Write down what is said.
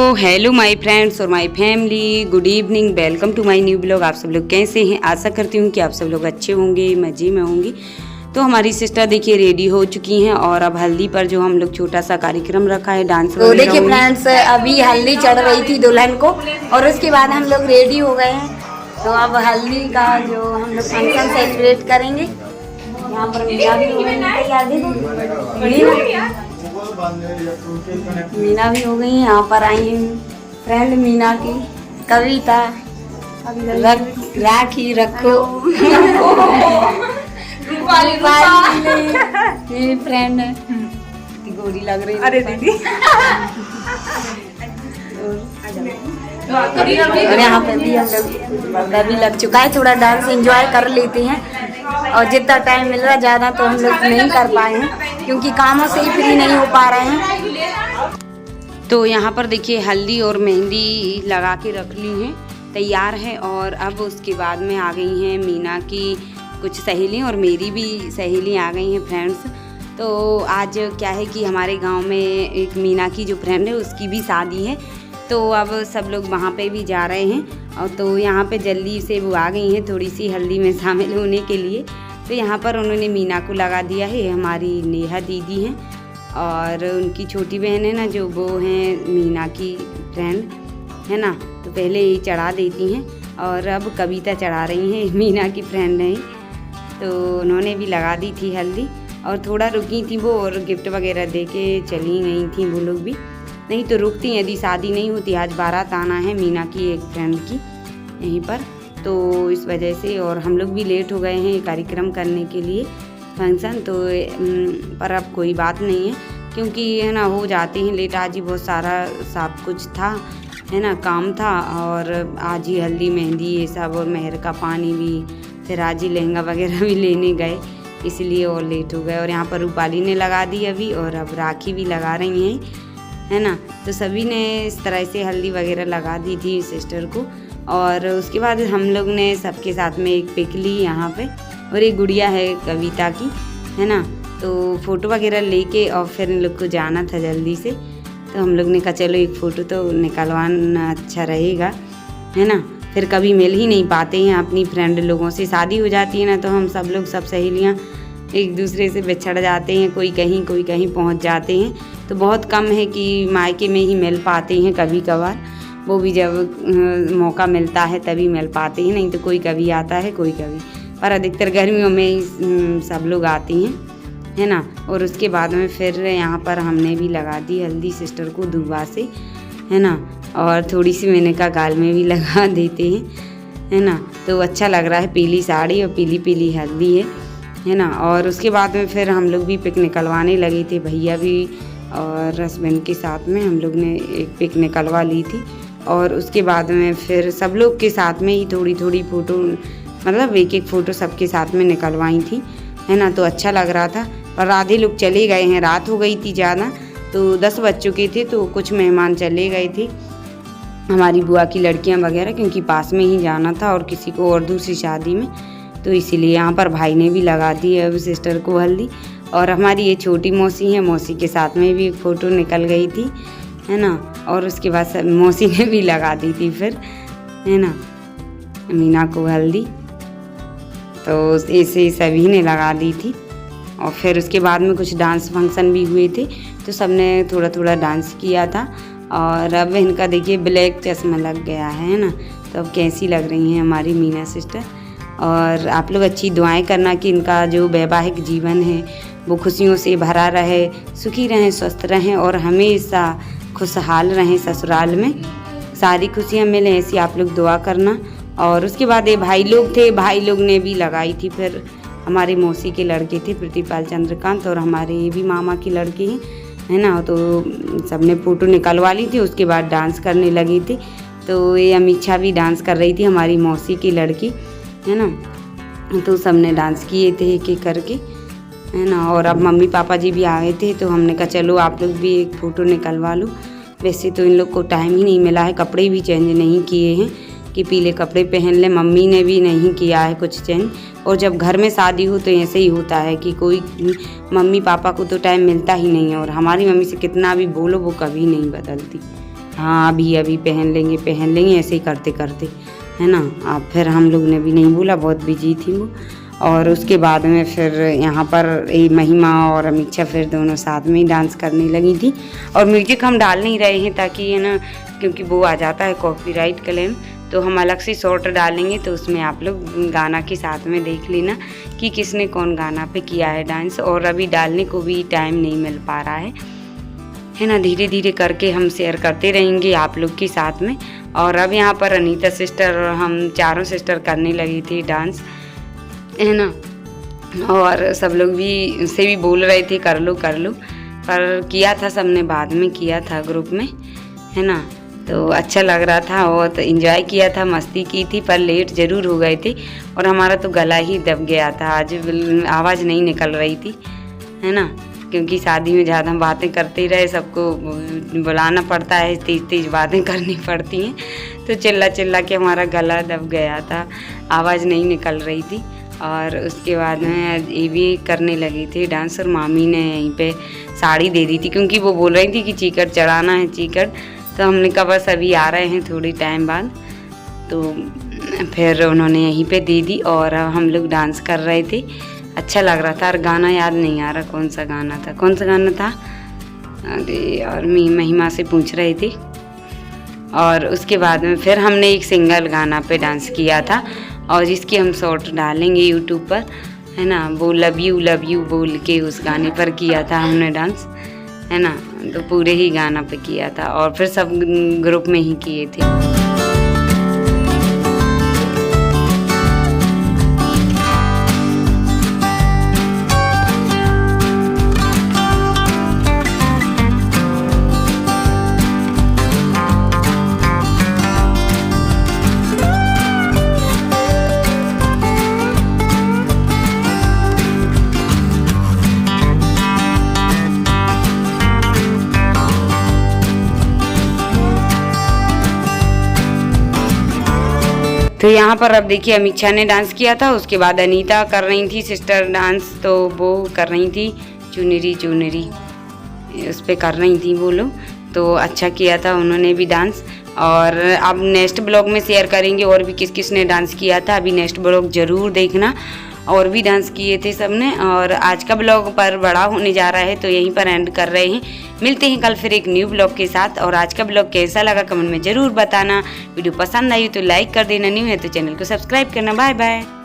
Hello my friends और my family, good evening, welcome to my new blog. आप सब लोग कैसे हैं? आशा करती हूँ कि आप सब लोग अच्छे होंगे, मज़े में होंगे। तो हमारी सिस्टर देखिए रेडी हो चुकी हैं और अब हल्दी पर जो हम लोग छोटा सा कार्यक्रम रखा है डांस तो देखिए फ्रेंड्स, अभी हल्दी चढ़ रही थी दुल्हन को और उसके बाद हम लोग रेडी हो गए हैं। तो अब हल्दी का जो हम लोग फंक्शन सेलिब्रेट करेंगे। यहाँ पर मीना भी हो गई तैयार, मीना भी हो गई। यहाँ पर आई हैं फ्रेंड मीना की कविता, राखी रखो मेरी फ्रेंड है, गोरी लग रही है। अरे दीदी और यहाँ पे भी हम लोग का भी लग चुका है। थोड़ा डांस एंजॉय कर लेते हैं और जितना टाइम मिल रहा है ज़्यादा तो हम लोग नहीं कर पाए हैं क्योंकि कामों से ही फ्री नहीं हो पा रहे हैं। तो यहाँ पर देखिए हल्दी और मेहंदी लगा के रख ली हैं, तैयार है। और अब उसके बाद में आ गई हैं मीना की कुछ सहेली और मेरी भी सहेली आ गई हैं फ्रेंड्स। तो आज क्या है कि हमारे गांव में एक मीना की जो फ्रेंड है उसकी भी शादी है, तो अब सब लोग वहाँ पे भी जा रहे हैं। और तो यहाँ पे जल्दी से वो आ गई हैं थोड़ी सी हल्दी में शामिल होने के लिए। तो यहाँ पर उन्होंने मीना को लगा दिया है, हमारी नेहा दीदी हैं और उनकी छोटी बहन है ना, जो वो हैं मीना की फ्रेंड है ना, तो पहले ही चढ़ा देती हैं और अब कविता चढ़ा रही हैं, मीना की फ्रेंड हैं। तो उन्होंने भी लगा दी थी हल्दी और थोड़ा रुकी थी वो और गिफ्ट वगैरह दे के चली गई थी वो लोग भी, नहीं तो रुकती यदि शादी नहीं होती। आज बारात आना है मीना की एक फ्रेंड की यहीं पर, तो इस वजह से और हम लोग भी लेट हो गए हैं कार्यक्रम करने के लिए फंक्शन। तो पर अब कोई बात नहीं है क्योंकि है ना हो जाते हैं लेट। आज ही बहुत सारा सब कुछ था है ना, काम था और आज ही हल्दी मेहंदी ये सब और मेहर का पानी भी, फिर आज ही लहंगा वगैरह भी लेने गए इसलिए और लेट हो गए। और यहाँ पर रूपाली ने लगा दी अभी और अब राखी भी लगा रही हैं है ना। तो सभी ने इस तरह से हल्दी वगैरह लगा दी थी सिस्टर को। और उसके बाद हम लोग ने सबके साथ में एक पिक ली यहाँ पे और एक गुड़िया है कविता की है ना, तो फ़ोटो वगैरह लेके और फिर इन लोग को जाना था जल्दी से। तो हम लोग ने कहा चलो एक फ़ोटो तो निकलवाना अच्छा रहेगा है ना, फिर कभी मिल ही नहीं पाते हैं अपनी फ्रेंड लोगों से। शादी हो जाती है ना तो हम सब लोग सब सहेलियाँ एक दूसरे से बिछड़ जाते हैं, कोई कहीं पहुंच जाते हैं। तो बहुत कम है कि मायके में ही मिल पाते हैं, कभी कभार वो भी जब मौका मिलता है तभी मिल पाते हैं, नहीं तो कोई कभी आता है कोई कभी। पर अधिकतर गर्मियों में ही सब लोग आती हैं है ना। और उसके बाद में फिर यहाँ पर हमने भी लगा दी हल्दी सिस्टर को दुआ से है ना, और थोड़ी सी मैंने कहा गाल में भी लगा देते हैं है ना। तो अच्छा लग रहा है, पीली साड़ी और पीली पीली हल्दी है ना। और उसके बाद में फिर हम लोग भी पिक निकलवाने लगे थे, भैया भी और हस्बैंड के साथ में हम लोग ने एक पिक निकलवा ली थी। और उसके बाद में फिर सब लोग के साथ में ही थोड़ी थोड़ी फ़ोटो, मतलब एक एक फ़ोटो सबके साथ में निकलवाई थी है ना। तो अच्छा लग रहा था। पर आधे लोग चले गए हैं, रात हो गई थी ज़्यादा, तो 10 बज चुके थे, तो कुछ मेहमान चले गए थे हमारी बुआ की लड़कियां वगैरह, क्योंकि पास में ही जाना था और किसी को और दूसरी शादी में, तो इसीलिए यहाँ पर भाई ने भी लगा दी है अब सिस्टर को हल्दी। और हमारी ये छोटी मौसी है, मौसी के साथ में भी एक फ़ोटो निकल गई थी है ना। और उसके बाद सब मौसी ने भी लगा दी थी फिर है ना मीना को हल्दी, तो ऐसे सभी ने लगा दी थी। और फिर उसके बाद में कुछ डांस फंक्शन भी हुए थे, तो सब ने थोड़ा थोड़ा डांस किया था। और अब इनका देखिए ब्लैक चश्मा लग गया है ना, तो अब कैसी लग रही हैं हमारी मीना सिस्टर। और आप लोग अच्छी दुआएं करना कि इनका जो वैवाहिक जीवन है वो खुशियों से भरा रहे, सुखी रहें, स्वस्थ रहें और हमेशा खुशहाल रहें, ससुराल में सारी खुशियाँ मिलें, ऐसी आप लोग दुआ करना। और उसके बाद ये भाई लोग थे, भाई लोग ने भी लगाई थी। फिर हमारे मौसी के लड़के थे प्रतिपाल चंद्रकांत और हमारे ये भी मामा के लड़के हैं है ना, तो सबने फ़ोटो निकलवा ली थी। उसके बाद डांस करने लगी थी, तो ये अमीछा भी डांस कर रही थी, हमारी मौसी की लड़की है ना। तो सबने डांस किए थे एक एक करके है ना। और अब मम्मी पापा जी भी आ गए थे, तो हमने कहा चलो आप लोग भी एक फ़ोटो निकलवा लो। वैसे तो इन लोग को टाइम ही नहीं मिला है, कपड़े भी चेंज नहीं किए हैं कि पीले कपड़े पहन ले, मम्मी ने भी नहीं किया है कुछ चेंज। और जब घर में शादी हो तो ऐसे ही होता है कि कोई मम्मी पापा को तो टाइम मिलता ही नहीं है, और हमारी मम्मी से कितना भी बोलो वो कभी नहीं बदलती हाँ अभी पहन लेंगे ऐसे ही करते करते, है ना। अब फिर हम लोग ने भी नहीं बोला, बहुत बिजी थी वो। और उसके बाद में फिर यहाँ पर महिमा और अमीक्षा फिर दोनों साथ में ही डांस करने लगी थी। और म्यूजिक हम डाल नहीं रहे हैं ताकि, है ना, क्योंकि वो आ जाता है कॉपीराइट क्लेम, तो हम अलग से शॉर्ट डालेंगे, तो उसमें आप लोग गाना के साथ में देख लेना कि किसने कौन गाना पे किया है डांस। और अभी डालने को भी टाइम नहीं मिल पा रहा है ना। धीरे धीरे करके हम शेयर करते रहेंगे आप लोग के साथ में। और अब यहाँ पर अनीता सिस्टर और हम चारों सिस्टर करने लगी थी डांस, है ना। और सब लोग भी से भी बोल रहे थे कर लो, पर किया था सबने, बाद में किया था ग्रुप में, है ना। तो अच्छा लग रहा था और तो एंजॉय किया था, मस्ती की थी, पर लेट ज़रूर हो गए थे। और हमारा तो गला ही दब गया था, आज आवाज़ नहीं निकल रही थी, है ना, क्योंकि शादी में ज़्यादा बातें करते रहे, सबको बुलाना पड़ता है, तेज बातें करनी पड़ती हैं, तो चिल्ला के हमारा गला दब गया था, आवाज़ नहीं निकल रही थी। और उसके बाद में ये भी करने लगी थी डांस। और मामी ने यहीं पे साड़ी दे दी थी, क्योंकि वो बोल रही थी कि चीकट चढ़ाना है चीकट, तो हमने कहा बस अभी आ रहे हैं थोड़ी टाइम बाद, तो फिर उन्होंने यहीं पे दे दी। और हम लोग डांस कर रहे थे, अच्छा लग रहा था। और गाना याद नहीं आ रहा कौन सा गाना था, अरे और महिमा से पूछ रहे थे। और उसके बाद में फिर हमने एक सिंगल गाना पे डांस किया था, और जिसकी हम शॉर्ट डालेंगे यूट्यूब पर, है ना। वो लव यू बोल के उस गाने पर किया था हमने डांस, है ना। तो पूरे ही गाना पे किया था और फिर सब ग्रुप में ही किए थे। तो यहाँ पर अब देखिए अमीक्षा ने डांस किया था, उसके बाद अनीता कर रही थी सिस्टर डांस, तो वो कर रही थी चुनरी उस पर कर रही थी वो लोग, तो अच्छा किया था उन्होंने भी डांस। और अब नेक्स्ट ब्लॉग में शेयर करेंगे और भी किस ने डांस किया था, अभी नेक्स्ट ब्लॉग ज़रूर देखना। और भी डांस किए थे सबने। और आज का ब्लॉग पर बड़ा होने जा रहा है, तो यहीं पर एंड कर रहे हैं। मिलते हैं कल फिर एक न्यू ब्लॉग के साथ। और आज का ब्लॉग कैसा लगा कमेंट में ज़रूर बताना। वीडियो पसंद आई तो लाइक कर देना, न्यू है तो चैनल को सब्सक्राइब करना। Bye bye.